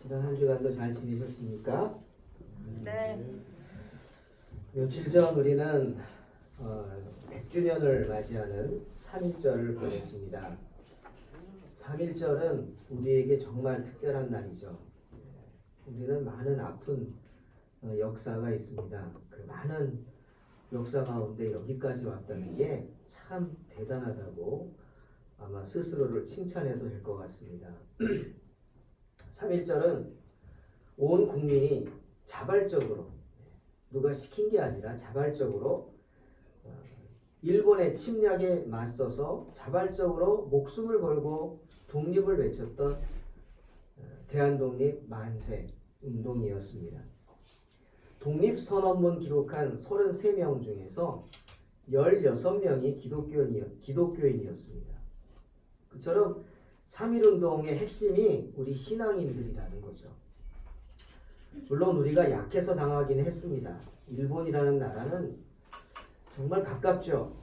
지난 한 주간도 잘 지내셨습니까? 네. 며칠 전 우리는 100주년을 맞이하는 3.1절을 보냈습니다. 3.1절은 우리에게 정말 특별한 날이죠. 우리는 많은 아픈 역사가 있습니다. 그 많은 역사 가운데 여기까지 왔다는 게 참 대단하다고 아마 스스로를 칭찬해도 될 것 같습니다. 3.1절은 온 국민이 자발적으로, 누가 시킨 게 아니라 자발적으로 일본의 침략에 맞서서 자발적으로 목숨을 걸고 독립을 외쳤던 대한독립 만세 운동이었습니다. 독립선언문 기록한 33명 중에서 16명이 기독교인이었습니다. 그처럼 3.1운동의 핵심이 우리 신앙인들이라는 거죠. 물론 우리가 약해서 당하긴 했습니다. 일본이라는 나라는 정말 가깝죠.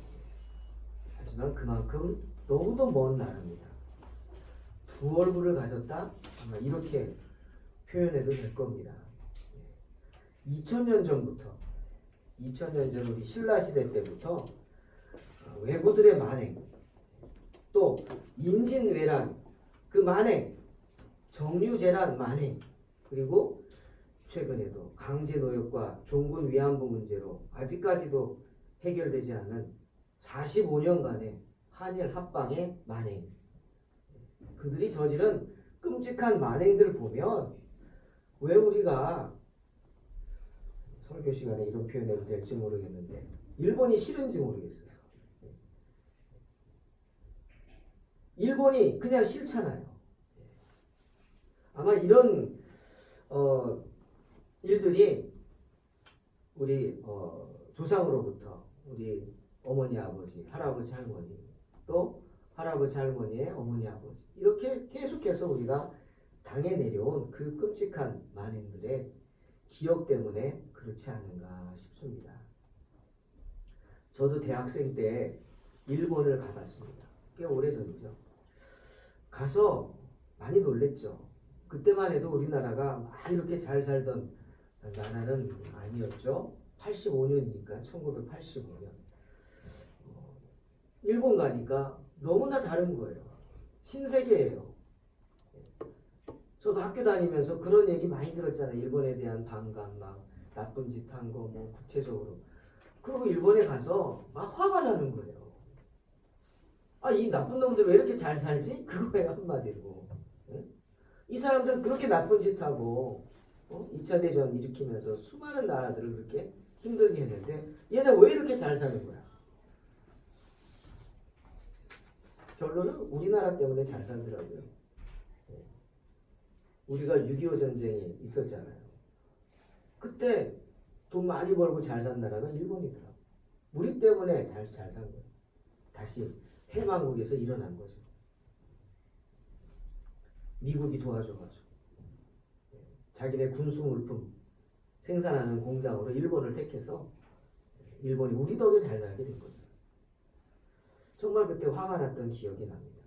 하지만 그만큼 너무도 먼 나라입니다. 두 얼굴을 가졌다? 아마 이렇게 표현해도 될 겁니다. 2000년 전부터, 2000년 전 우리 신라시대 때부터 왜구들의 만행, 또 임진왜란, 그 만행, 정유재란 만행, 그리고 최근에도 강제노역과 종군 위안부 문제로 아직까지도 해결되지 않은 45년간의 한일 합방의 만행, 그들이 저지른 끔찍한 만행들을 보면 왜 우리가 설교 시간에 이런 표현해도 될지 모르겠는데 일본이 싫은지 모르겠어요. 일본이 그냥 싫잖아요. 아마 이런 일들이 우리 조상으로부터 우리 어머니 아버지, 할아버지 할머니, 또 할아버지 할머니의 어머니 아버지, 이렇게 계속해서 우리가 당해 내려온 그 끔찍한 만행들의 기억 때문에 그렇지 않은가 싶습니다. 저도 대학생 때 일본을 가봤습니다. 꽤 오래전이죠. 가서 많이 놀랬죠. 그때만 해도 우리나라가 막 이렇게 잘 살던 나라는 아니었죠. 85년이니까 1985년. 일본 가니까 너무나 다른 거예요. 신세계예요. 저도 학교 다니면서 그런 얘기 많이 들었잖아요. 일본에 대한 반감, 막 나쁜 짓 한 거 뭐 구체적으로. 그리고 일본에 가서 막 화가 나는 거예요. 아, 이 나쁜 놈들 왜 이렇게 잘 살지? 그거예요, 한마디로. 이 사람들은 그렇게 나쁜 짓 하고 2차 대전 일으키면서 수많은 나라들을 그렇게 힘들게 했는데 얘네 왜 이렇게 잘 사는 거야? 결론은 우리나라 때문에 잘 살더라고요. 우리가 6.25 전쟁이 있었잖아요. 그때 돈 많이 벌고 잘 산 나라가 일본이더라고요. 우리 때문에 잘 산 거예요. 다시 해방국에서 일어난 거죠. 미국이 도와줘가지고 자기네 군수물품 생산하는 공장으로 일본을 택해서 일본이 우리 덕에 잘 살게 된 거죠. 정말 그때 화가 났던 기억이 납니다.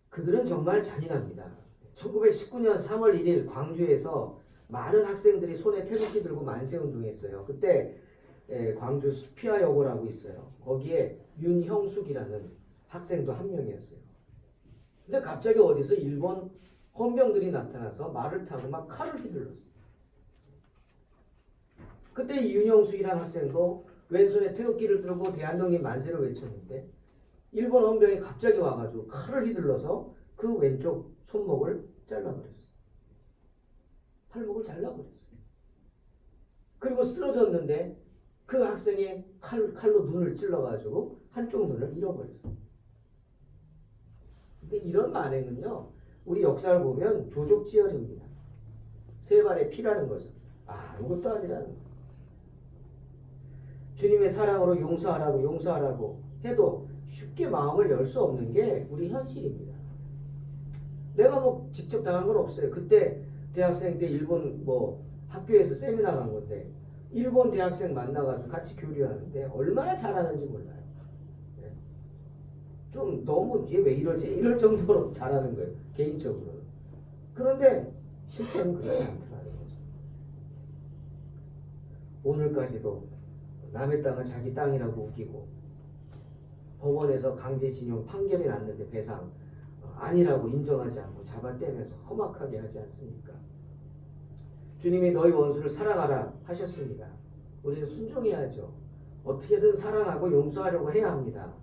그들은 정말 잔인합니다. 1919년 3월 1일 광주에서 많은 학생들이 손에 태극기 들고 만세운동했어요. 그때 광주 수피아여고라고 있어요. 거기에 윤형숙이라는 학생도 한 명이었어요. 근데 갑자기 어디서 일본 헌병들이 나타나서 말을 타고 막 칼을 휘둘렀어요. 그때 이 윤형숙이라는 학생도 왼손에 태극기를 들고 대한독립 만세를 외쳤는데 일본 헌병이 갑자기 와가지고 칼을 휘둘러서 그 왼쪽 손목을 잘라버렸어요. 팔목을 잘라버렸어요. 그리고 쓰러졌는데 그 학생이 칼로 눈을 찔러가지고 한쪽 눈을 잃어버렸어요. 근데 이런 만행은요, 우리 역사를 보면 조족지혈입니다. 세 발의 피라는 거죠. 아무것도 아니라는 거예요. 주님의 사랑으로 용서하라고 해도 쉽게 마음을 열 수 없는 게 우리 현실입니다. 내가 뭐 직접 당한 건 없어요. 그때 대학생 때 일본 학교에서 세미나 간 건데 일본 대학생 만나가지고 같이 교류하는데 얼마나 잘하는지 몰라요. 좀 너무 얘 왜 이러지? 이럴 정도로 잘하는 거예요. 개인적으로. 그런데 실제는 그렇지 않더라는 거죠. 오늘까지도 남의 땅을 자기 땅이라고 우기고 법원에서 강제징용 판결이 났는데 배상 아니라고 인정하지 않고 잡아떼면서 험악하게 하지 않습니까? 주님이 너희 원수를 사랑하라 하셨습니다. 우리는 순종해야죠. 어떻게든 사랑하고 용서하려고 해야 합니다.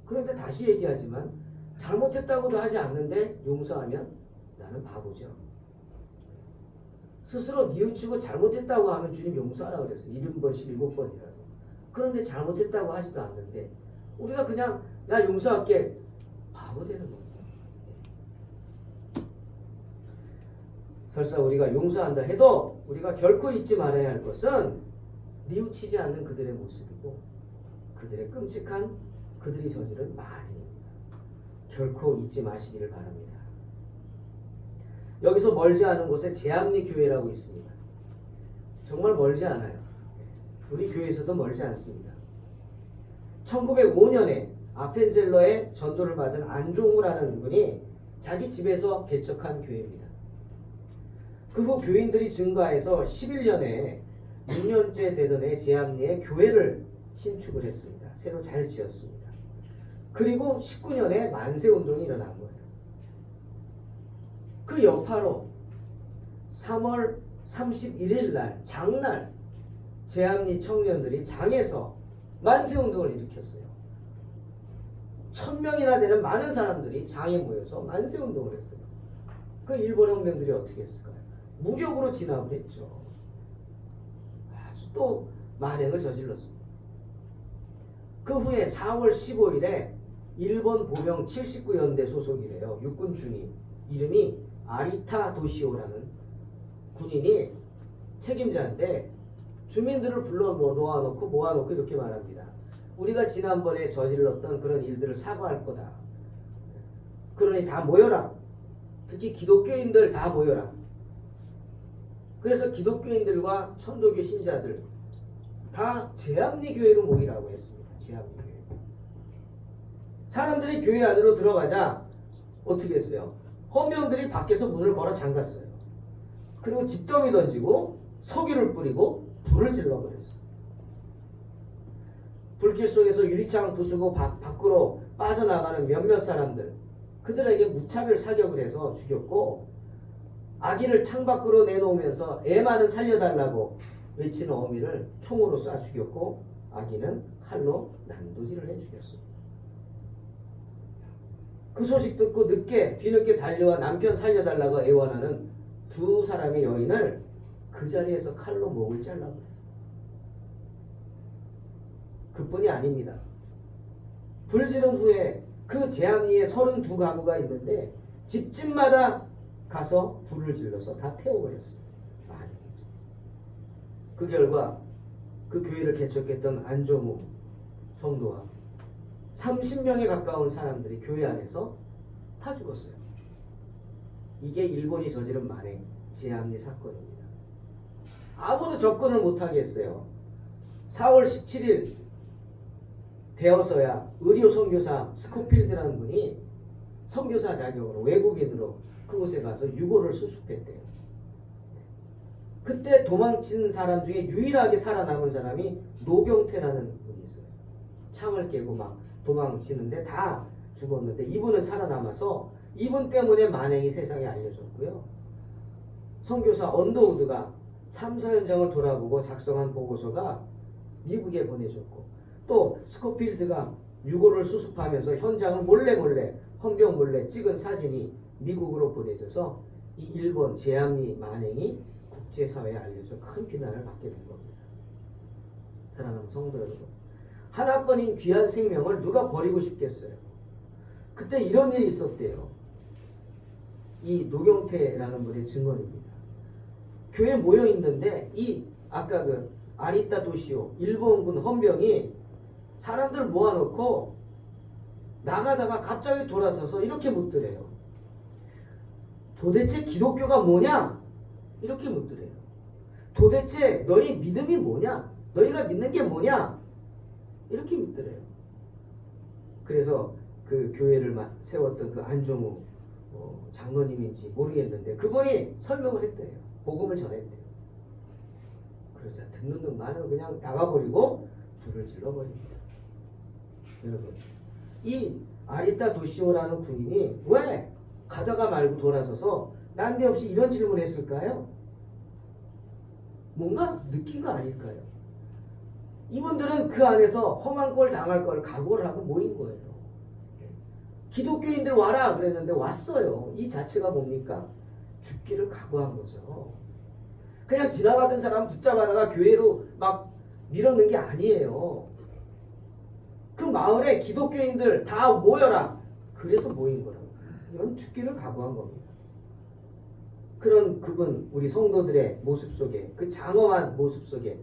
그런데 다시 얘기하지만 잘못했다고도 하지 않는데 용서하면 나는 바보죠. 스스로 뉘우치고 잘못했다고 하면 주님 용서하라 그랬어요. 70번씩 7번이라도. 그런데 잘못했다고 하지도 않는데 우리가 그냥 나 용서할게. 바보 되는 겁니다. 설사 우리가 용서한다 해도 우리가 결코 잊지 말아야 할 것은 뉘우치지 않는 그들의 모습이고 그들의 끔찍한 그들이 저지른 말입니다. 결코 잊지 마시기를 바랍니다. 여기서 멀지 않은 곳에 제암리 교회라고 있습니다. 정말 멀지 않아요. 우리 교회에서도 멀지 않습니다. 1905년에 아펜젤러의 전도를 받은 안종우라는 분이 자기 집에서 개척한 교회입니다. 그 후 교인들이 증가해서 11년에 6년째 되던 해 제암리에 교회를 신축을 했습니다. 새로 잘 지었습니다. 그리고 19년에 만세운동이 일어난 거예요. 그 여파로 3월 31일 날 장날 제암리 청년들이 장에서 만세운동을 일으켰어요. 1000명이나 되는 많은 사람들이 장에 모여서 만세운동을 했어요. 그 일본 혁명들이 어떻게 했을까요? 무력으로 진압을 했죠. 아주 또 만행을 저질렀습니다. 그 후에 4월 15일에 일본 보병 79연대 소속이래요. 육군 중위. 이름이 아리타 도시오라는 군인이 책임자인데 주민들을 불러 모아놓고 이렇게 말합니다. 우리가 지난번에 저질렀던 그런 일들을 사과할 거다. 그러니 다 모여라. 특히 기독교인들 다 모여라. 그래서 기독교인들과 천도교 신자들 다 제암리 교회로 모이라고 했습니다. 제암리 교회. 사람들이 교회 안으로 들어가자 어떻게 했어요? 헌병들이 밖에서 문을 걸어 잠갔어요. 그리고 집더미 던지고 석유를 뿌리고 불을 질러버렸어요. 불길 속에서 유리창 부수고 밖으로 빠져나가는 몇몇 사람들 그들에게 무차별 사격을 해서 죽였고 아기를 창밖으로 내놓으면서 애만은 살려달라고 외치는 어미를 총으로 쏴 죽였고 아기는 칼로 난도질을 해 죽였습니다. 그 소식 듣고 뒤늦게 달려와 남편 살려달라고 애원하는 두 사람의 여인을 그 자리에서 칼로 목을 잘라버렸어요. 그뿐이 아닙니다. 불 지른 후에 그 제암리에 32가구가 있는데 집집마다 가서 불을 질러서 다 태워버렸어요. 많이. 그 결과 그 교회를 개척했던 안종우 성도와 30명에 가까운 사람들이 교회 안에서 다 죽었어요. 이게 일본이 저지른 만행 제암리 사건입니다. 아무도 접근을 못하게 했어요. 4월 17일 되어서야 의료 선교사 스코필드라는 분이 선교사 자격으로 외국인으로 그곳에 가서 유고를 수습했대요. 그때 도망친 사람 중에 유일하게 살아남은 사람이 노경태라는 분이 있어요. 창을 깨고 막 도망치는데 다 죽었는데 이분은 살아남아서 이분 때문에 만행이 세상에 알려졌고요. 선교사 언더우드가 참사 현장을 돌아보고 작성한 보고서가 미국에 보내졌고 또 스코필드가 유고를 수습하면서 현장을 몰래 헌병 몰래 찍은 사진이 미국으로 보내져서 이 일본 제암리 만행이 국제사회에 알려져 큰 비난을 받게 된 겁니다. 사랑하는 성도 여러분, 하나뿐인 귀한 생명을 누가 버리고 싶겠어요? 그때 이런 일이 있었대요. 이 노경태라는 분의 증언입니다. 교회 모여 있는데 이 아까 그 아리타 도시오 일본군 헌병이 사람들 모아놓고 나가다가 갑자기 돌아서서 이렇게 묻더래요. 도대체 기독교가 뭐냐? 이렇게 묻더래요. 도대체 너희 믿음이 뭐냐? 너희가 믿는 게 뭐냐? 이렇게 묻더래요. 그래서 그 교회를 세웠던 그 안종우 장로님인지 모르겠는데 그분이 설명을 했대요. 복음을 전했대요. 그러자 듣는 놈만은 그냥 나가버리고 불을 질러버립니다. 여러분, 이 아리따 도시오라는 군인이 왜 가다가 말고 돌아서서 난데없이 이런 질문을 했을까요? 뭔가 느낀 거 아닐까요? 이분들은 그 안에서 험한 꼴 당할 걸 각오를 하고 모인 거예요. 기독교인들 와라 그랬는데 왔어요. 이 자체가 뭡니까? 죽기를 각오한 거죠. 그냥 지나가던 사람 붙잡아다가 교회로 막 밀어넣은 게 아니에요. 그 마을에 기독교인들 다 모여라. 그래서 모인 거라고. 이건 죽기를 각오한 겁니다. 그런 그분 우리 성도들의 모습 속에 그 장엄한 모습 속에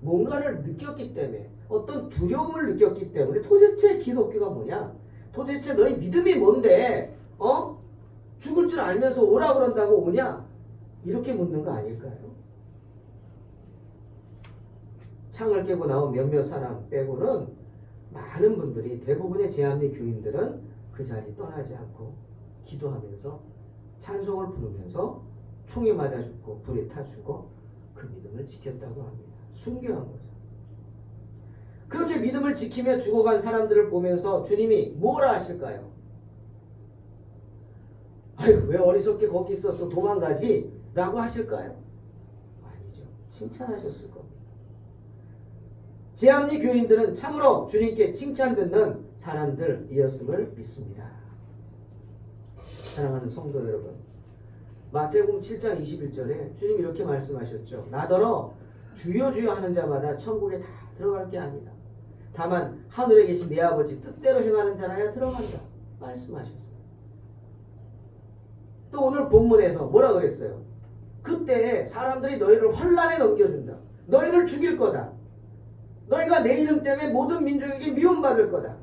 뭔가를 느꼈기 때문에 어떤 두려움을 느꼈기 때문에 도대체 기독교가 뭐냐? 도대체 너희 믿음이 뭔데? 죽을 줄 알면서 오라 그런다고 오냐? 이렇게 묻는 거 아닐까요? 창을 깨고 나온 몇몇 사람 빼고는 많은 분들이 대부분의 제한리 교인들은 그 자리 떠나지 않고 기도하면서 찬송을 부르면서 총에 맞아 죽고 불에 타 죽어 그 믿음을 지켰다고 합니다. 순교한 거죠. 그렇게 믿음을 지키며 죽어간 사람들을 보면서 주님이 뭐라 하실까요? 아유, 왜 어리석게 거기 있었어? 도망가지? 라고 하실까요? 아니죠. 칭찬하셨을 겁니다. 제한리 교인들은 참으로 주님께 칭찬 듣는 사람들이었음을 믿습니다. 사랑하는 성도 여러분, 마태복음 7장 21절에 주님 이렇게 말씀하셨죠. 나더러 주여 주여 하는 자마다 천국에 다 들어갈 게 아니다. 다만 하늘에 계신 내 아버지 뜻대로 행하는 자라야 들어간다. 말씀하셨어요. 또 오늘 본문에서 뭐라 그랬어요? 그때 사람들이 너희를 환난에 넘겨준다. 너희를 죽일 거다. 너희가 내 이름 때문에 모든 민족에게 미움받을 거다.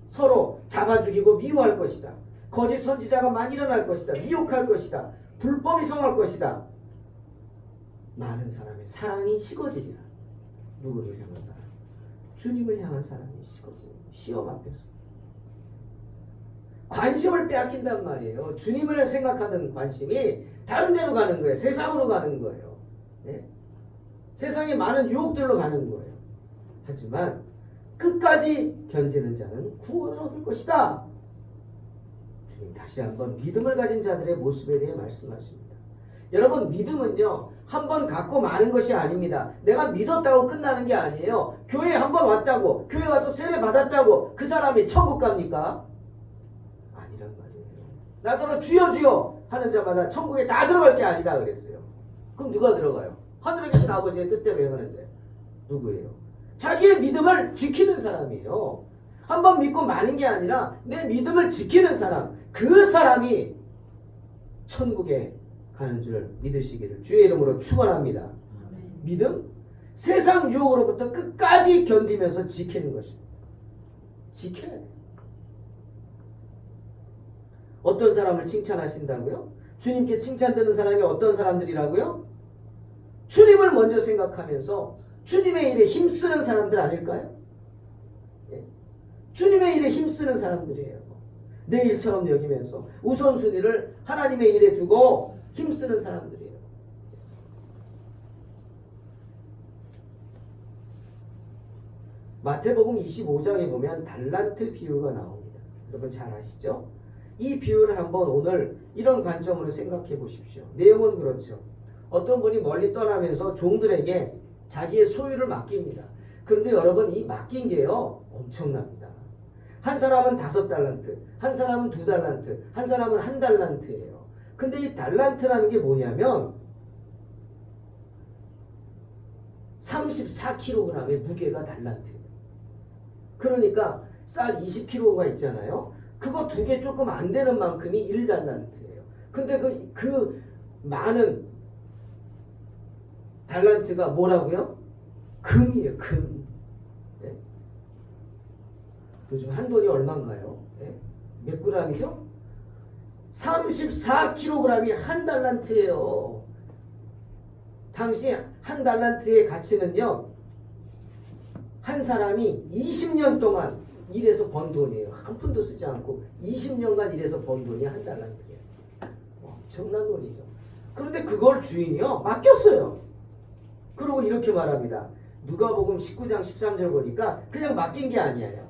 서로 잡아 죽이고 미워할 것이다. 거짓 선지자가 많이 일어날 것이다. 미혹할 것이다. 불법이 성할 것이다. 많은 사람의 사랑이 식어지리라. 누구를 향한 사람? 주님을 향한 사랑이 식어지는 시험 앞에서. 관심을 빼앗긴단 말이에요. 주님을 생각하는 관심이 다른 데로 가는 거예요. 세상으로 가는 거예요. 네? 세상에 많은 유혹들로 가는 거예요. 하지만 끝까지 견디는 자는 구원을 얻을 것이다. 주님 다시 한번 믿음을 가진 자들의 모습에 대해 말씀하십니다. 여러분, 믿음은요 한번 갖고 마는 것이 아닙니다. 내가 믿었다고 끝나는 게 아니에요. 교회에 한번 왔다고, 교회 가서 세례 받았다고 그 사람이 천국 갑니까? 아니란 말이에요. 나더러 주여 주여 하는 자마다 천국에 다 들어갈 게 아니다 그랬어요. 그럼 누가 들어가요? 하늘에 계신 아버지의 뜻대로 행하는 자예요. 누구예요? 자기의 믿음을 지키는 사람이에요. 한번 믿고 마는 게 아니라 내 믿음을 지키는 사람, 그 사람이 천국에 가는 줄 믿으시기를 주의 이름으로 축원합니다. 믿음? 세상 유혹으로부터 끝까지 견디면서 지키는 것입니다. 지켜야 돼요. 어떤 사람을 칭찬하신다고요? 주님께 칭찬드는 사람이 어떤 사람들이라고요? 주님을 먼저 생각하면서 주님의 일에 힘쓰는 사람들 아닐까요? 예. 주님의 일에 힘쓰는 사람들이에요. 내 일처럼 여기면서 우선순위를 하나님의 일에 두고 힘쓰는 사람들이에요. 마태복음 25장에 보면 달란트 비유가 나옵니다. 여러분 잘 아시죠? 이 비유를 한번 오늘 이런 관점으로 생각해 보십시오. 내용은 그렇죠. 어떤 분이 멀리 떠나면서 종들에게 자기의 소유를 맡깁니다. 그런데 여러분 이 맡긴 게요 엄청납니다. 한 사람은 5달란트, 한 사람은 2달란트, 한 사람은 1달란트예요. 근데 이 달란트라는 게 뭐냐면 34kg의 무게가 달란트예요. 그러니까 쌀 20kg가 있잖아요. 그거 2개 조금 안 되는 만큼이 1달란트예요. 근데 그 많은 달란트가 뭐라고요? 금이에요. 금. 네? 요즘 한 돈이 얼마인가요? 네? 몇 g이죠? 34kg이 한 달란트예요. 당시 한 달란트의 가치는요, 한 사람이 20년 동안 일해서 번 돈이에요. 한 푼도 쓰지 않고 20년간 일해서 번 돈이 한 달란트예요. 엄청난 돈이죠. 그런데 그걸 주인이요 맡겼어요. 그리고 이렇게 말합니다. 누가복음 19장 13절 보니까 그냥 맡긴 게 아니에요.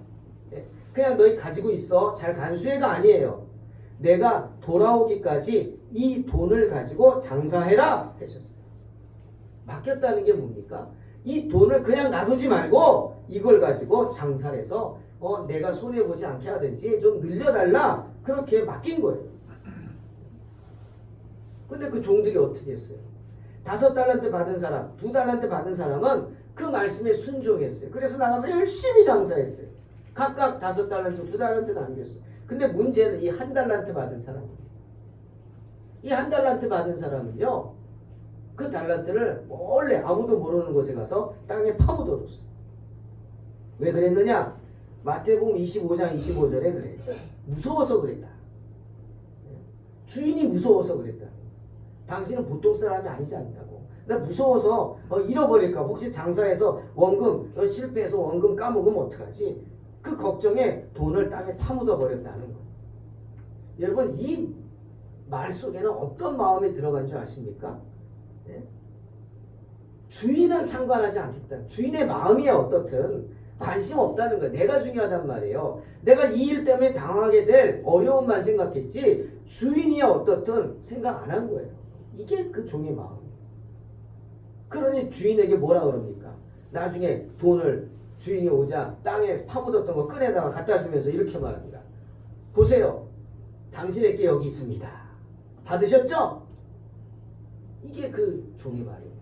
그냥 너희 가지고 있어 잘 간수해가 아니에요. 내가 돌아오기까지 이 돈을 가지고 장사해라 하셨어요. 맡겼다는 게 뭡니까? 이 돈을 그냥 놔두지 말고 이걸 가지고 장사를 해서 내가 손해보지 않게 하든지 좀 늘려달라 그렇게 맡긴 거예요. 근데 그 종들이 어떻게 했어요? 5달란트 받은 사람, 2달란트 받은 사람은 그 말씀에 순종했어요. 그래서 나가서 열심히 장사했어요. 각각 5달란트, 2달란트 남겼어요. 근데 문제는 이 1달란트 받은 사람이에요. 이 1달란트 받은 사람은요, 그 달란트를 몰래 아무도 모르는 곳에 가서 땅에 파묻어뒀어요. 왜 그랬느냐? 마태복음 25장 25절에 그래요. 무서워서 그랬다. 주인이 무서워서 그랬다. 당신은 보통 사람이 아니지 않냐고. 나 무서워서 잃어버릴까. 혹시 장사해서 원금 실패해서 원금 까먹으면 어떡하지? 그 걱정에 돈을 땅에 파묻어 버렸다는 거예요. 여러분 이 말 속에는 어떤 마음이 들어간 줄 아십니까? 네? 주인은 상관하지 않겠다. 주인의 마음이 어떻든 관심 없다는 거예요. 내가 중요하단 말이에요. 내가 이 일 때문에 당하게 될 어려움만 생각했지 주인이 어떻든 생각 안 한 거예요. 이게 그 종의 마음이에요. 그러니 주인에게 뭐라 그럽니까? 나중에 돈을 주인이 오자 땅에 파묻었던 거 끈에다가 갖다 주면서 이렇게 말합니다. 보세요. 당신에게 여기 있습니다. 받으셨죠? 이게 그 종의 말이에요.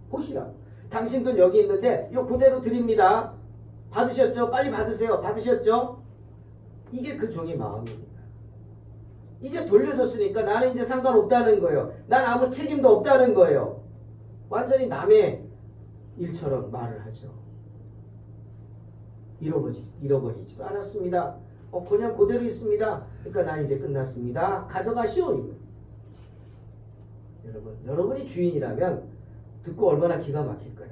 보시라. 당신 돈 여기 있는데 이거 그대로 드립니다. 받으셨죠? 빨리 받으세요. 받으셨죠? 이게 그 종의 마음입니다. 이제 돌려줬으니까 나는 이제 상관없다는 거예요. 난 아무 책임도 없다는 거예요. 완전히 남의 일처럼 말을 하죠. 잃어버리지도 않았습니다. 그냥 그대로 있습니다. 그러니까 난 이제 끝났습니다. 가져가시오. 이거. 여러분이 주인이라면 듣고 얼마나 기가 막힐까요?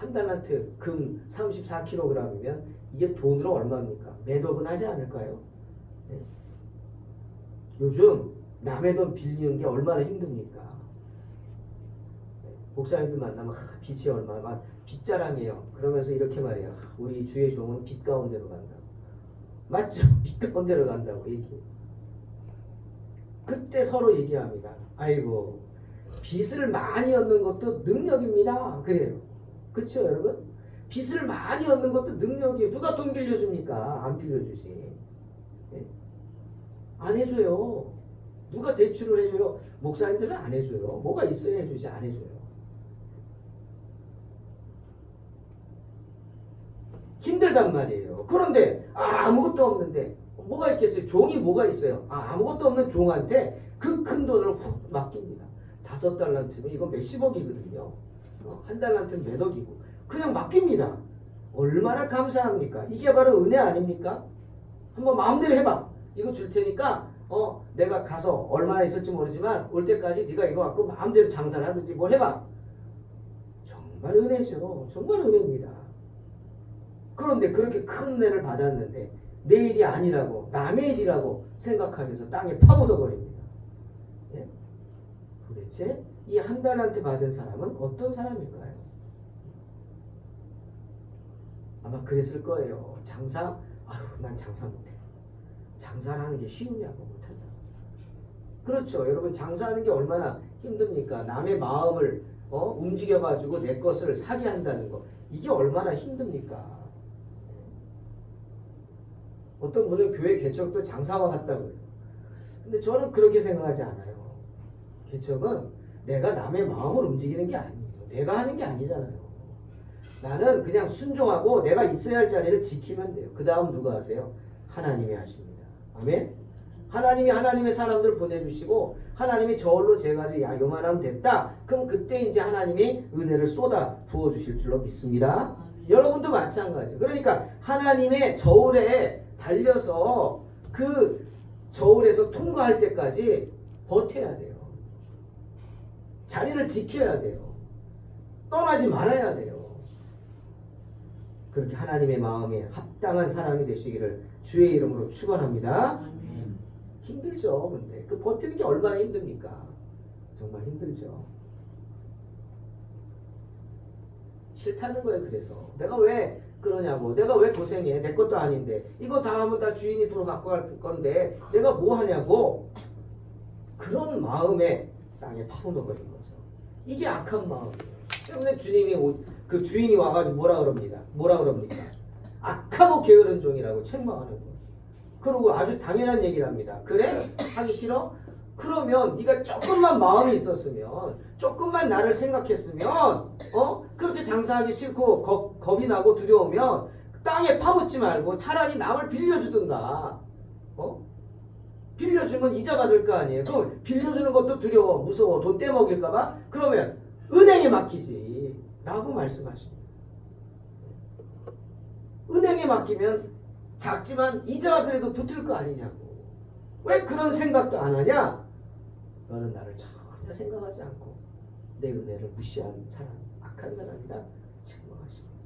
1달란트 금 34kg이면 이게 돈으로 얼마입니까? 몇 억은 하지 않을까요? 네. 요즘 남의 돈 빌리는 게 얼마나 힘듭니까? 네. 목사님들 만나면 빚이 얼마 막 빚자랑이에요. 그러면서 이렇게 말해요. 우리 주의 종은 빚 가운데로 간다고. 맞죠? 빚 가운데로 간다고 얘기해요. 그때 서로 얘기합니다. 아이고 빚을 많이 얻는 것도 능력입니다. 그래요. 그렇죠 여러분? 빚을 많이 얻는 것도 능력이에요. 누가 돈 빌려줍니까? 안 빌려주지. 네? 안 해줘요. 누가 대출을 해줘요? 목사님들은 안 해줘요. 뭐가 있어야 해주지 안 해줘요. 힘들단 말이에요. 그런데 아무것도 없는데 뭐가 있겠어요? 종이 뭐가 있어요? 아무것도 없는 종한테 그 큰 돈을 훅 맡깁니다. 5달란트면 이거 몇십억이거든요. 1달란트는 몇 억이고 그냥 맡깁니다. 얼마나 감사합니까? 이게 바로 은혜 아닙니까? 한번 마음대로 해봐. 이거 줄 테니까 내가 가서 얼마나 있을지 모르지만 올 때까지 네가 이거 갖고 마음대로 장사를 하든지 뭘 해봐. 정말 은혜죠. 정말 은혜입니다. 그런데 그렇게 큰 은혜를 받았는데 내 일이 아니라고 남의 일이라고 생각하면서 땅에 파묻어 버립니다. 예? 도대체 이 1달란트 받은 사람은 어떤 사람일까요? 아마 그랬을 거예요. 장사? 난 장사 못해. 장사를 하는 게 쉬우냐고 못한다. 그렇죠. 여러분 장사하는 게 얼마나 힘듭니까? 남의 마음을 움직여가지고 내 것을 사게 한다는 거. 이게 얼마나 힘듭니까? 어떤 분은 교회 개척도 장사와 같다고요. 근데 저는 그렇게 생각하지 않아요. 개척은 내가 남의 마음을 움직이는 게 아니에요. 내가 하는 게 아니잖아요. 나는 그냥 순종하고 내가 있어야 할 자리를 지키면 돼요. 그 다음 누가 하세요? 하나님이 하십니다. 아멘? 하나님이 하나님의 사람들을 보내주시고 하나님이 저울로 재가지고 요만하면 됐다. 그럼 그때 이제 하나님이 은혜를 쏟아 부어주실 줄로 믿습니다. 여러분도 마찬가지예요. 그러니까 하나님의 저울에 달려서 그 저울에서 통과할 때까지 버텨야 돼요. 자리를 지켜야 돼요. 떠나지 말아야 돼요. 그렇게 하나님의 마음에 합당한 사람이 되시기를 주의 이름으로 축원합니다. 힘들죠. 근데 그 버티는 게 얼마나 힘듭니까? 정말 힘들죠. 싫다는 거예요. 그래서 내가 왜 그러냐고, 내가 왜 고생해, 내 것도 아닌데 이거 다 하면 다 주인이 도로 갖고 갈 건데 내가 뭐 하냐고, 그런 마음에 땅에 파묻어버린 거죠. 이게 악한 마음이에요. 때문에 그 주인이 와가지고 뭐라 그럽니까? 악하고 게으른 종이라고 책망하는 거예요. 그리고 아주 당연한 얘기를 합니다. 그래? 하기 싫어? 그러면 네가 조금만 마음이 있었으면, 조금만 나를 생각했으면, 그렇게 장사하기 싫고 겁이 나고 두려우면 땅에 파묻지 말고 차라리 남을 빌려주든가. 빌려주면 이자 받을 거 아니에요. 그럼 빌려주는 것도 두려워, 무서워, 돈 떼먹일까 봐? 그러면 은행에 맡기지 라고 말씀하십니다. 은행에 맡기면 작지만 이자가 그래도 붙을 거 아니냐고. 왜 그런 생각도 안 하냐? 너는 나를 전혀 생각하지 않고 내 은혜를 무시한 사람, 악한 사람이다 책망하십니다.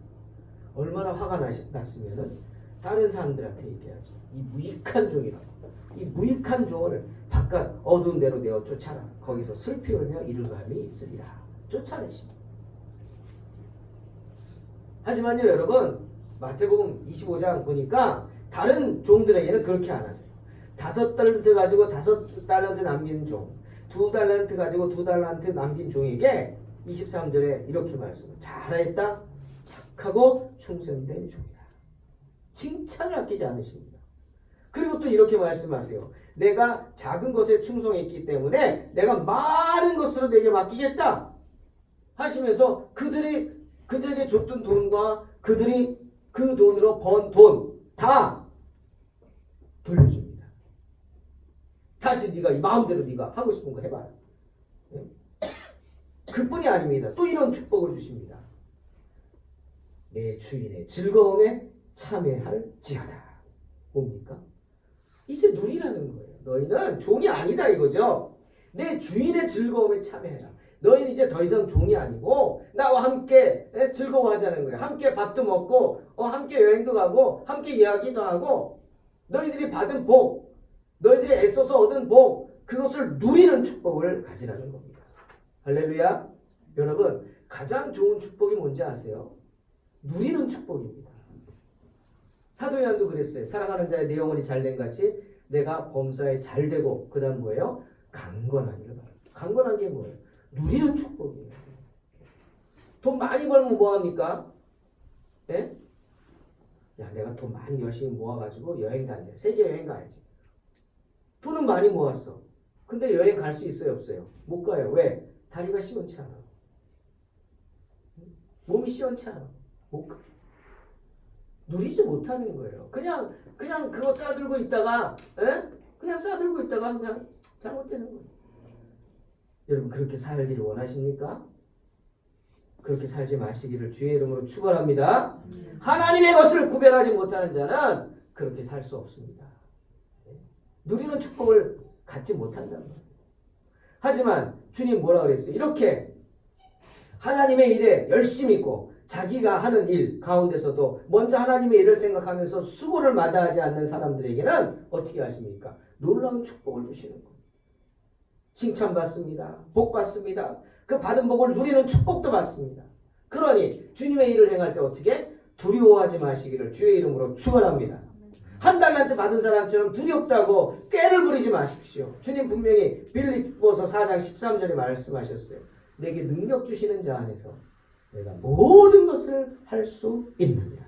얼마나 화가 났으면은 다른 사람들한테 얘기하죠. 이 무익한 종이라고. 이 무익한 종을 바깥 어두운 데로 내어 쫓아라. 거기서 슬피 울며 이르감이 있으리라. 쫓아내십니다. 하지만요 여러분, 마태복음 25장 보니까 다른 종들에게는 그렇게 안 하세요. 5달란트 가지고 5달란트 남긴 종, 2달란트 가지고 2달란트 남긴 종에게 23절에 이렇게 말씀을, 잘했다, 착하고 충성된 종이다. 칭찬을 아끼지 않으십니다. 그리고 또 이렇게 말씀하세요. 내가 작은 것에 충성했기 때문에 내가 많은 것으로 내게 맡기겠다 하시면서 그들에게 줬던 돈과 그들이 그 돈으로 번 돈 다 돌려줍니다. 다시 네가 마음대로 네가 하고 싶은 거 해봐라. 그뿐이 아닙니다. 또 이런 축복을 주십니다. 내 주인의 즐거움에 참여할지어다. 뭡니까? 이제 누리라는 거예요. 너희는 종이 아니다 이거죠. 내 주인의 즐거움에 참여해라. 너희는 이제 더 이상 종이 아니고 나와 함께 즐거워하자는 거예요. 함께 밥도 먹고 함께 여행도 가고 함께 이야기도 하고 너희들이 받은 복, 너희들이 애써서 얻은 복, 그것을 누리는 축복을 가지라는 겁니다. 할렐루야. 여러분, 가장 좋은 축복이 뭔지 아세요? 누리는 축복입니다. 사도 요한도 그랬어요. 사랑하는 자의 내 영혼이 잘된 같이 내가 범사에 잘되고, 그 다음 뭐예요? 강건하기를 바랍니다. 강건한 게 뭐예요? 누리는 축복이에요. 돈 많이 벌면 뭐합니까? 예? 야, 내가 돈 많이 열심히 모아가지고 여행 다녀. 세계 여행 가야지. 돈은 많이 모았어. 근데 여행 갈 수 있어요, 없어요? 못 가요. 왜? 다리가 시원치 않아. 몸이 시원치 않아. 못 가. 누리지 못하는 거예요. 그냥 그거 싸들고 있다가, 그냥 싸들고 있다가 그냥 잘못되는 거예요. 여러분, 그렇게 살기를 원하십니까? 그렇게 살지 마시기를 주의 이름으로 축원합니다. 하나님의 것을 구별하지 못하는 자는 그렇게 살 수 없습니다. 누리는 축복을 갖지 못한다는 거예요. 하지만 주님 뭐라 그랬어요? 이렇게 하나님의 일에 열심히 있고 자기가 하는 일 가운데서도 먼저 하나님의 일을 생각하면서 수고를 마다하지 않는 사람들에게는 어떻게 하십니까? 놀라운 축복을 주시는 거예요. 칭찬받습니다. 복받습니다. 그 받은 복을 누리는 축복도 받습니다. 그러니 주님의 일을 행할 때 어떻게? 두려워하지 마시기를 주의 이름으로 축원합니다. 한 달란트 받은 사람처럼 두렵다고 꾀를 부리지 마십시오. 주님 분명히 빌립보서 4장 13절에 말씀하셨어요. 내게 능력 주시는 자 안에서 내가 모든 것을 할 수 있느냐.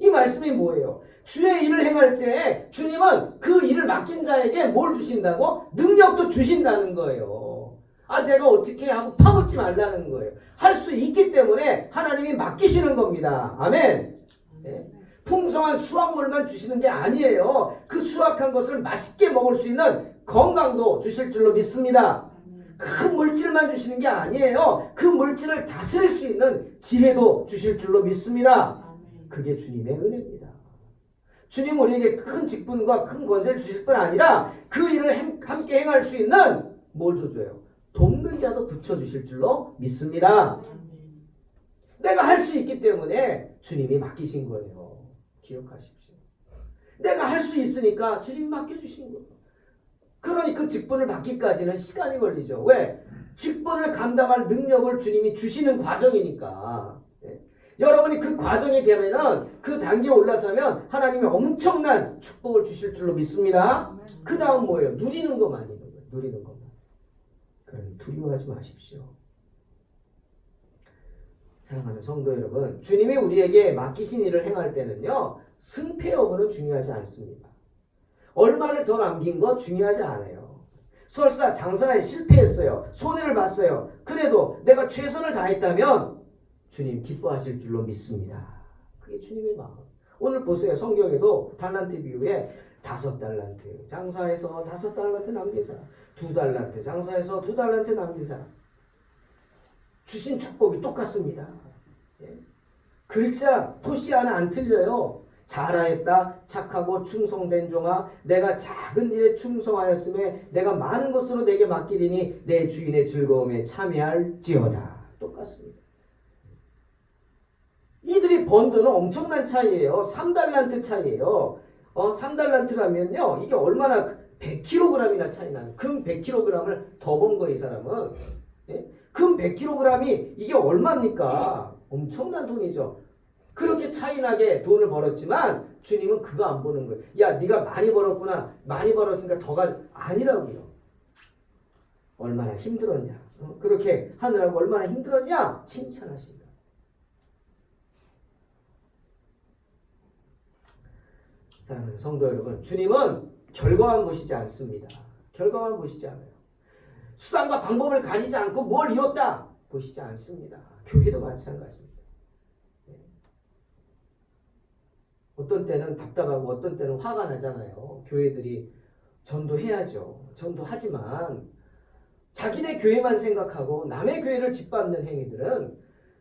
이 말씀이 뭐예요? 주의 일을 행할 때 주님은 그 일을 맡긴 자에게 뭘 주신다고? 능력도 주신다는 거예요. 내가 어떻게 하고 파묻지 말라는 거예요. 할 수 있기 때문에 하나님이 맡기시는 겁니다. 아멘. 네. 풍성한 수확물만 주시는 게 아니에요. 그 수확한 것을 맛있게 먹을 수 있는 건강도 주실 줄로 믿습니다. 큰 물질만 주시는 게 아니에요. 그 물질을 다스릴 수 있는 지혜도 주실 줄로 믿습니다. 그게 주님의 은혜입니다. 주님 우리에게 큰 직분과 큰 권세를 주실 뿐 아니라 그 일을 함께 행할 수 있는 뭘도 줘요? 돕는 자도 붙여주실 줄로 믿습니다. 내가 할 수 있기 때문에 주님이 맡기신 거예요. 기억하십시오. 내가 할 수 있으니까 주님이 맡겨주신 거예요. 그러니 그 직분을 받기까지는 시간이 걸리죠. 왜? 직분을 감당할 능력을 주님이 주시는 과정이니까. 여러분이 그 과정이 되면은 그 단계에 올라서면 하나님이 엄청난 축복을 주실 줄로 믿습니다. 그 다음 뭐예요? 누리는 것만 있는 거예요. 누리는 것만. 그러니 두려워하지 마십시오. 사랑하는 성도 여러분, 주님이 우리에게 맡기신 일을 행할 때는요, 승패 여부는 중요하지 않습니다. 얼마를 더 남긴 거 중요하지 않아요. 설사 장사에 실패했어요. 손해를 봤어요. 그래도 내가 최선을 다했다면 주님 기뻐하실 줄로 믿습니다. 그게 주님의 마음. 오늘 보세요. 성경에도 달란트 비유에 5달란트 장사해서 5달란트 남긴 사람, 2달란트 장사해서 2달란트 남긴 사람. 주신 축복이 똑같습니다. 글자 토시 하나 안 틀려요. 잘하였다 착하고 충성된 종아 내가 작은 일에 충성하였음에 내가 많은 것으로 내게 맡기리니 내 주인의 즐거움에 참여할지어다. 똑같습니다. 이들이 번 돈은 엄청난 차이예요. 3달란트 차이예요. 3달란트라면요 이게 얼마나 100kg이나 차이 나는 금 100kg을 더 번 거예요. 이 사람은. 금 100kg이 이게 얼마입니까? 엄청난 돈이죠. 그렇게 차이나게 돈을 벌었지만 주님은 그거 안 보는 거예요. 야 네가 많이 벌었구나. 많이 벌었으니까 더가 아니라고요. 얼마나 힘들었냐. 그렇게 하느라고 얼마나 힘들었냐. 칭찬하신다. 사랑하는 성도 여러분, 주님은 결과만 보시지 않습니다. 결과만 보시지 않아요. 수단과 방법을 가리지 않고 뭘 이뤘다 보시지 않습니다. 교회도 마찬가지입니다. 어떤 때는 답답하고 어떤 때는 화가 나잖아요. 교회들이 전도해야죠. 전도하지만 자기네 교회만 생각하고 남의 교회를 짓밟는 행위들은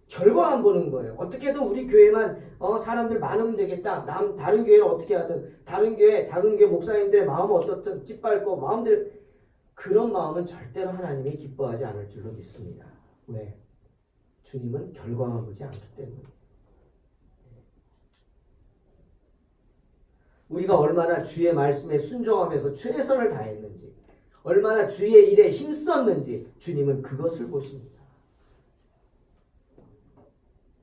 결과만 보는 거예요. 어떻게든 우리 교회만 사람들 많으면 되겠다. 다른 교회는 어떻게 하든 다른 교회 작은 교회 목사님들의 마음은 어떻든 짓밟고 마음들 그런 마음은 절대로 하나님이 기뻐하지 않을 줄로 믿습니다. 왜? 주님은 결과만 보지 않기 때문에. 우리가 얼마나 주의 말씀에 순종하면서 최선을 다했는지 얼마나 주의 일에 힘썼는지 주님은 그것을 보십니다.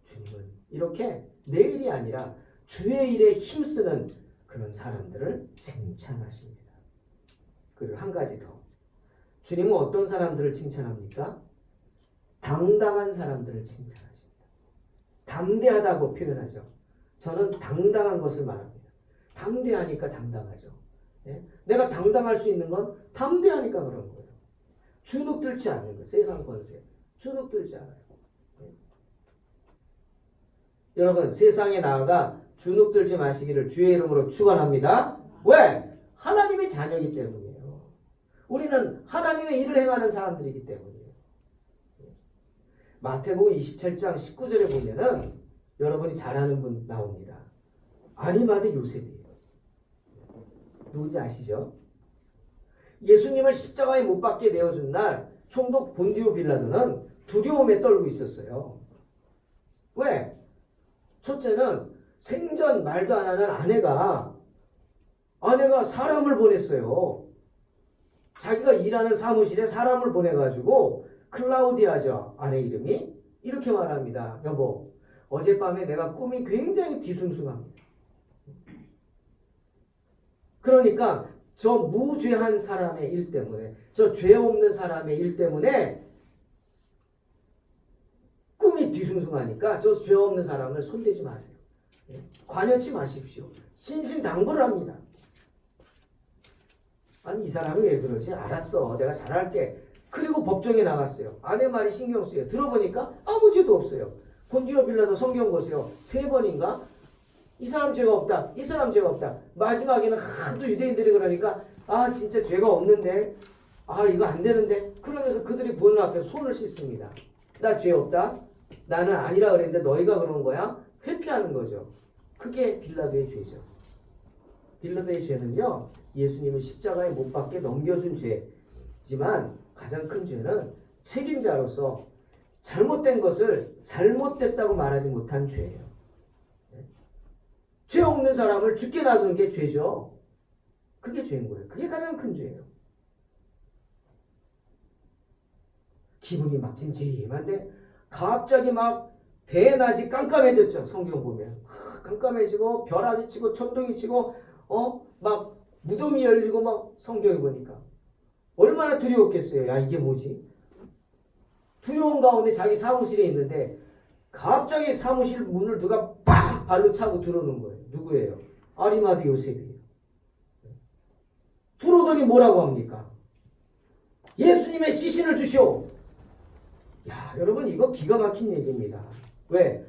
주님은 이렇게 내 일이 아니라 주의 일에 힘쓰는 그런 사람들을 칭찬하십니다. 그리고 한 가지 더. 주님은 어떤 사람들을 칭찬합니까? 당당한 사람들을 칭찬하십니다. 담대하다고 표현하죠. 저는 당당한 것을 말합니다. 담대하니까 당당하죠. 내가 당당할 수 있는 건 담대하니까 그런 거예요. 주눅들지 않는 거예요. 세상 권세. 주눅들지 않아요. 여러분 세상에 나아가 주눅들지 마시기를 주의 이름으로 축원합니다. 왜? 하나님의 자녀이기 때문이에요. 우리는 하나님의 일을 행하는 사람들이기 때문이에요. 마태복음 27장 19절에 보면은 여러분이 잘 아는 분 나옵니다. 아리마대 요셉이에요. 누군지 아시죠? 예수님을 십자가에 못 박게 내어준 날 총독 본디오 빌라도는 두려움에 떨고 있었어요. 왜? 첫째는 생전 말도 안 하는 아내가 사람을 보냈어요. 자기가 일하는 사무실에 사람을 보내가지고 클라우디아죠. 아내 이름이. 이렇게 말합니다. 여보, 어젯밤에 내가 꿈이 굉장히 뒤숭숭합니다. 그러니까 저 무죄한 사람의 일 때문에 저 죄 없는 사람의 일 때문에 꿈이 뒤숭숭하니까 저 죄 없는 사람을 손대지 마세요. 관여치 마십시오. 신신당부를 합니다. 아니 이 사람이 왜 그러지? 알았어. 내가 잘할게. 그리고 법정에 나갔어요. 아내 말이 신경 쓰여요. 들어보니까 아무 죄도 없어요. 본디오 빌라도 성경 보세요. 3번인가? 이 사람 죄가 없다. 이 사람 죄가 없다. 마지막에는 하도 유대인들이 그러니까 진짜 죄가 없는데 이거 안 되는데 그러면서 그들이 보는 앞에서 손을 씻습니다. 나 죄 없다. 나는 아니라 그랬는데 너희가 그런 거야? 회피하는 거죠. 그게 빌라도의 죄죠. 빌라도의 죄는요. 예수님을 십자가에 못 박게 넘겨준 죄지만 가장 큰 죄는 책임자로서 잘못된 것을 잘못됐다고 말하지 못한 죄예요. 죄 없는 사람을 죽게 놔두는 게 죄죠. 그게 죄인 거예요. 그게 가장 큰 죄예요. 기분이 막 찜찜한데 갑자기 막 대낮이 깜깜해졌죠. 성경 보면 깜깜해지고 벼락이 치고 천둥이 치고 막 무덤이 열리고 막 성경에 보니까 얼마나 두려웠겠어요. 야, 이게 뭐지? 두려운 가운데 자기 사무실에 있는데 갑자기 사무실 문을 누가 팍 발로 차고 들어오는 거예요. 누구예요? 아리마드 요셉이에요. 들어오더니 뭐라고 합니까? 예수님의 시신을 주시오. 야, 여러분 이거 기가 막힌 얘기입니다. 왜?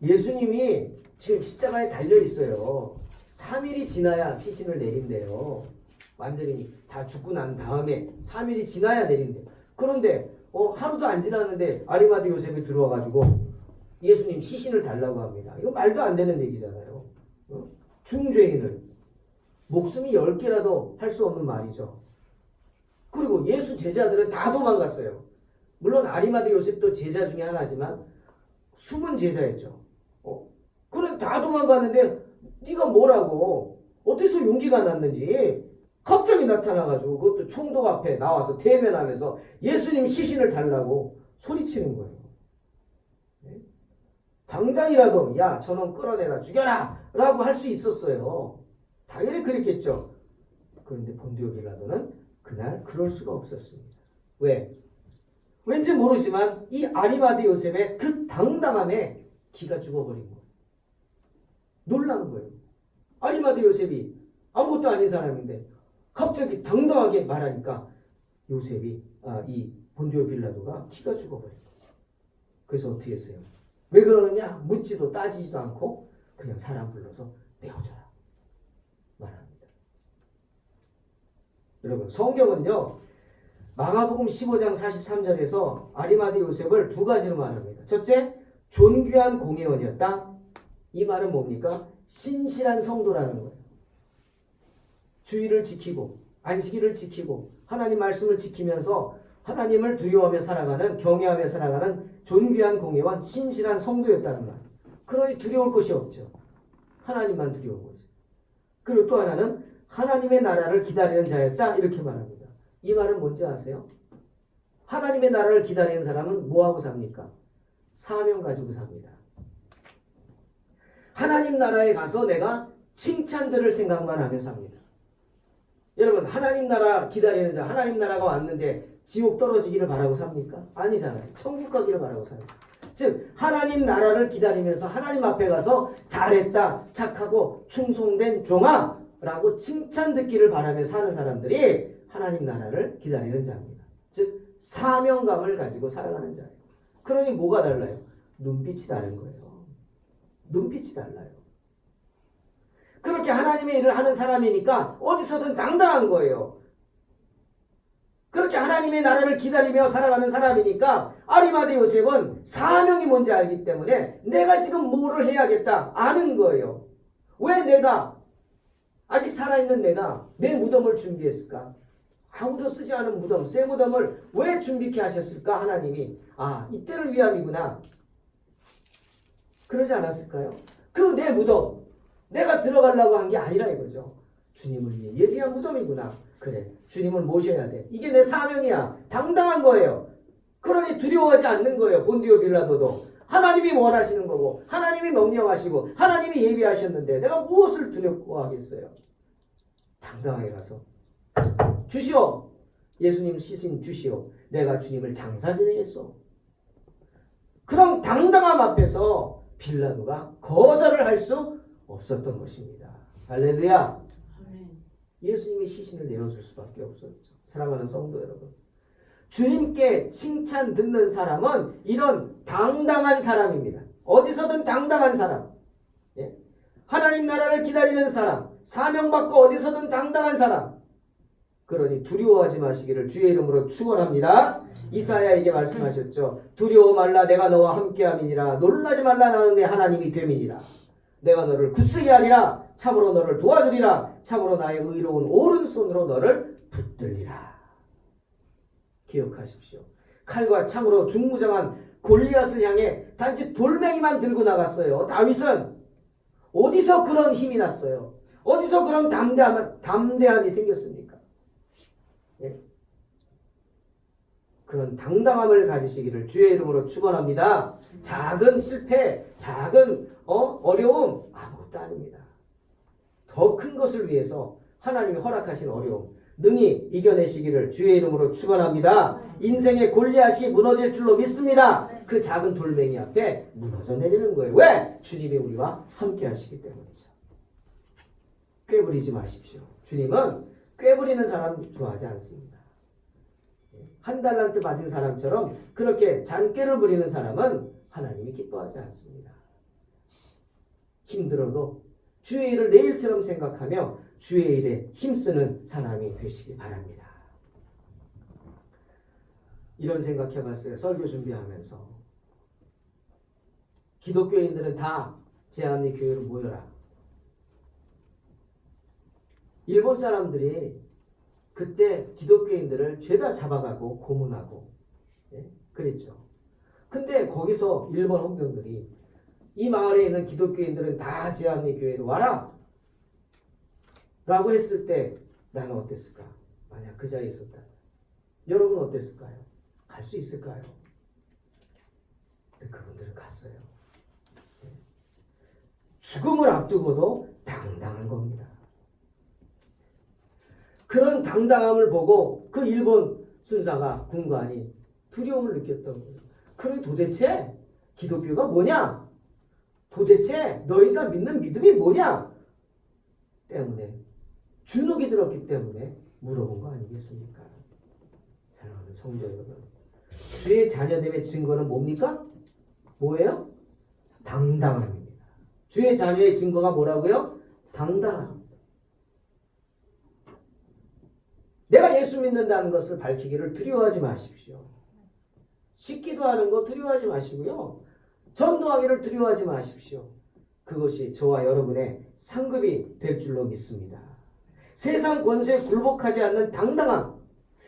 예수님이 지금 십자가에 달려 있어요. 3일이 지나야 시신을 내린대요. 완전히 다 죽고 난 다음에 3일이 지나야 내린대요. 그런데 하루도 안 지났는데 아리마드 요셉이 들어와가지고 예수님 시신을 달라고 합니다. 이거 말도 안 되는 얘기잖아요. 중죄인을 목숨이 10개라도 할 수 없는 말이죠. 그리고 예수 제자들은 다 도망갔어요. 물론 아리마드 요셉도 제자 중에 하나지만 숨은 제자였죠. 그런데 다 도망갔는데 네가 뭐라고 어디서 용기가 났는지 갑자기 나타나가지고 그것도 총독 앞에 나와서 대면하면서 예수님 시신을 달라고 소리치는 거예요. 당장이라도 야 저놈 끌어내라 죽여라 라고 할 수 있었어요. 당연히 그랬겠죠. 그런데 본디오 빌라도는 그날 그럴 수가 없었습니다. 왜? 왠지 모르지만 이 아리마드 요셉의 그 당당함에 기가 죽어버린 거예요. 놀란 거예요. 아리마드 요셉이 아무것도 아닌 사람인데 갑자기 당당하게 말하니까 요셉이 이 본디오 빌라도가 기가 죽어버린 거예요. 그래서 어떻게 했어요? 왜 그러느냐? 묻지도 따지지도 않고 그냥 사람 불러서 내어줘라 말합니다. 여러분 성경은요 마가복음 15장 43절에서 아리마드 요셉을 두 가지로 말합니다. 첫째, 존귀한 공회원이었다. 이 말은 뭡니까? 신실한 성도라는 거예요. 주의를 지키고 안식일을 지키고 하나님 말씀을 지키면서 하나님을 두려워하며 살아가는 경외하며 살아가는 존귀한 공회원 신실한 성도였다는 말. 그러니 두려울 것이 없죠. 하나님만 두려운 거죠. 그리고 또 하나는 하나님의 나라를 기다리는 자였다 이렇게 말합니다. 이 말은 뭔지 아세요? 하나님의 나라를 기다리는 사람은 뭐하고 삽니까? 사명 가지고 삽니다. 하나님 나라에 가서 내가 칭찬 들을 생각만 하며 삽니다. 여러분 하나님 나라 기다리는 자 하나님 나라가 왔는데 지옥 떨어지기를 바라고 삽니까? 아니잖아요. 천국 가기를 바라고 삽니다. 즉 하나님 나라를 기다리면서 하나님 앞에 가서 잘했다 착하고 충성된 종아 라고 칭찬 듣기를 바라며 사는 사람들이 하나님 나라를 기다리는 자입니다. 즉 사명감을 가지고 살아가는 자예요. 그러니 뭐가 달라요? 눈빛이 다른 거예요. 눈빛이 달라요. 그렇게 하나님의 일을 하는 사람이니까 어디서든 당당한 거예요. 그렇게 하나님의 나라를 기다리며 살아가는 사람이니까 아리마드 요셉은 사명이 뭔지 알기 때문에 내가 지금 뭐를 해야겠다 아는 거예요. 왜 내가 아직 살아있는 내가 내 무덤을 준비했을까? 아무도 쓰지 않은 무덤, 새 무덤을 왜 준비케 하셨을까? 하나님이 이때를 위함이구나. 그러지 않았을까요? 그 내 무덤 내가 들어가려고 한 게 아니라 이거죠. 주님을 위해 예비한 무덤이구나. 그래 주님을 모셔야 돼. 이게 내 사명이야. 당당한 거예요. 그러니 두려워하지 않는 거예요. 본디오 빌라도도 하나님이 원하시는 거고 하나님이 명령하시고 하나님이 예비하셨는데 내가 무엇을 두려워하겠어요? 당당하게 가서 주시오. 예수님 시신 주시오. 내가 주님을 장사 지내겠소. 그럼 당당함 앞에서 빌라도가 거절을 할 수 없었던 것입니다. 할렐루야. 예수님이 시신을 내어줄 수밖에 없었죠. 사랑하는 성도 여러분, 주님께 칭찬 듣는 사람은 이런 당당한 사람입니다. 어디서든 당당한 사람, 하나님 나라를 기다리는 사람, 사명받고 어디서든 당당한 사람. 그러니 두려워하지 마시기를 주의 이름으로 축원합니다. 이사야에게 말씀하셨죠. 두려워 말라 내가 너와 함께함이니라. 놀라지 말라 나는 내 하나님이 됨이니라. 내가 너를 굳세게 하리라. 참으로 너를 도와주리라. 참으로 나의 의로운 오른손으로 너를 붙들리라. 기억하십시오. 칼과 창으로 중무장한 골리앗을 향해 단지 돌멩이만 들고 나갔어요. 다윗은 어디서 그런 힘이 났어요? 어디서 그런 담대함이 생겼습니까? 예? 그런 당당함을 가지시기를 주의 이름으로 축원합니다. 작은 실패, 작은 어려움 아무것도 아닙니다. 더 큰 것을 위해서 하나님이 허락하신 어려움 능히 이겨내시기를 주의 이름으로 축원합니다. 인생의 골리앗이 무너질 줄로 믿습니다. 그 작은 돌멩이 앞에 무너져 내리는 거예요. 왜? 주님이 우리와 함께 하시기 때문이죠. 꾀부리지 마십시오. 주님은 꾀부리는 사람 좋아하지 않습니다. 한 달란트 받은 사람처럼 그렇게 잔꾀를 부리는 사람은 하나님이 기뻐하지 않습니다. 힘들어도 주의 일을 내일처럼 생각하며 주의 일에 힘쓰는 사람이 되시기 바랍니다. 이런 생각해봤어요. 설교 준비하면서. 기독교인들은 다 제한리 교회로 모여라. 일본 사람들이 그때 기독교인들을 죄다 잡아가고 고문하고 그랬죠. 근데 거기서 일본 헌병들이 이 마을에 있는 기독교인들은 다 제한리 교회로 와라 라고 했을 때 나는 어땠을까? 만약 그 자리에 있었다. 여러분 어땠을까요? 갈 수 있을까요? 근데 그분들은 갔어요. 죽음을 앞두고도 당당한 겁니다. 그런 당당함을 보고 그 일본 순사가 군관이 두려움을 느꼈던 거예요. 그래 도대체 기독교가 뭐냐? 도대체 너희가 믿는 믿음이 뭐냐? 때문에 주눅이 들었기 때문에 물어본 거 아니겠습니까? 사랑하는 성도 여러분, 주의 자녀됨의 증거는 뭡니까? 뭐예요? 당당함입니다. 주의 자녀의 증거가 뭐라고요? 당당함. 내가 예수 믿는다는 것을 밝히기를 두려워하지 마십시오. 씻기도 하는 거 두려워하지 마시고요. 전도하기를 두려워하지 마십시오. 그것이 저와 여러분의 상급이 될 줄로 믿습니다. 세상 권세에 굴복하지 않는 당당함,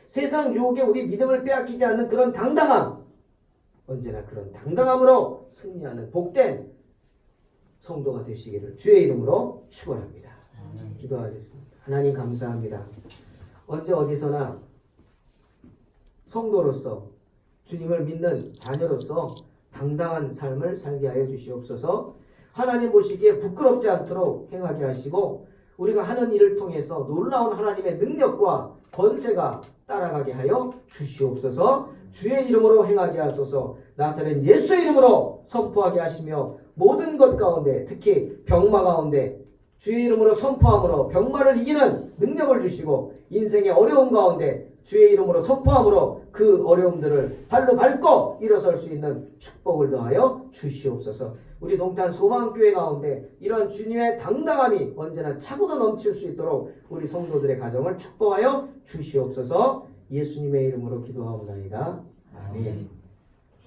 세상 유혹에 우리 믿음을 빼앗기지 않는 그런 당당함, 언제나 그런 당당함으로 승리하는 복된 성도가 되시기를 주의 이름으로 축원합니다. 기도하겠습니다. 하나님 감사합니다. 언제 어디서나 성도로서 주님을 믿는 자녀로서 당당한 삶을 살게 하여 주시옵소서. 하나님 보시기에 부끄럽지 않도록 행하게 하시고 우리가 하는 일을 통해서 놀라운 하나님의 능력과 권세가 따라가게 하여 주시옵소서. 주의 이름으로 행하게 하소서. 나사렛 예수의 이름으로 선포하게 하시며 모든 것 가운데 특히 병마 가운데 주의 이름으로 선포함으로 병마를 이기는 능력을 주시고 인생의 어려움 가운데 주의 이름으로 선포함으로 그 어려움들을 발로 밟고 일어설 수 있는 축복을 더하여 주시옵소서. 우리 동탄 소망교회 가운데 이런 주님의 당당함이 언제나 차고도 넘칠 수 있도록 우리 성도들의 가정을 축복하여 주시옵소서. 예수님의 이름으로 기도하옵나이다. 아멘.